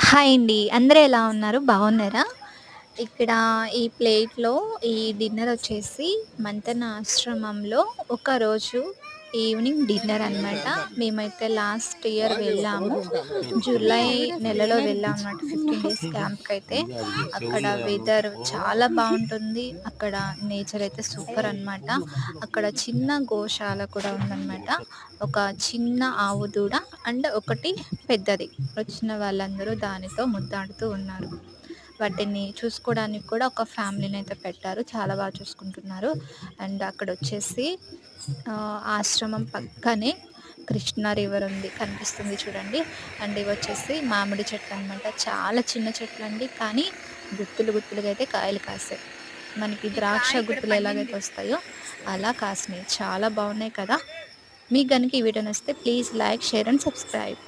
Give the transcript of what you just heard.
Hi అండి. అందరూ ఎలా ఉన్నారు? బాగున్నారా? ఇక్కడ ఈ ప్లేట్‌లో ఈ డిన్నర్ వచ్చేసి మంతెన ఆశ్రమంలో ఒకరోజు ఈవినింగ్ డిన్నర్ అనమాట. మేమైతే లాస్ట్ ఇయర్ వెళ్ళాము. జూలై నెలలో వెళ్ళామన్నమాట 15 డేస్ క్యాంప్‌కైతే. అక్కడ వెదర్ చాలా బావుంటుంది. అక్కడ నేచర్ అయితే సూపర్ అనమాట. అక్కడ చిన్న గోశాల కూడా ఉందనమాట. ఒక చిన్న ఆవు దూడ అండ్ ఒకటి పెద్దది. వచ్చిన వాళ్ళందరూ దానితో ముద్దాడుతూ ఉన్నారు. వాటిని చూసుకోవడానికి కూడా ఒక ఫ్యామిలీనైతే పెట్టారు. చాలా బాగా చూసుకుంటున్నారు. అండ్ అక్కడొచ్చేసి ఆశ్రమం పక్కనే కృష్ణా రివర్ ఉంది. కనిపిస్తుంది చూడండి. అండ్ ఇవొచ్చేసి మామిడి చెట్లనమాట. చాలా చిన్న చెట్లండి. కానీ గుత్తులు గుత్తులుగా అయితే కాయలు కాసాయి. మనకి ద్రాక్ష గుత్తులు ఎలాగైతే వస్తాయో అలా కాసినాయి. చాలా బాగున్నాయి కదా! మీకు గనుక ఈ వీడియో నచ్చితే please like, share and subscribe.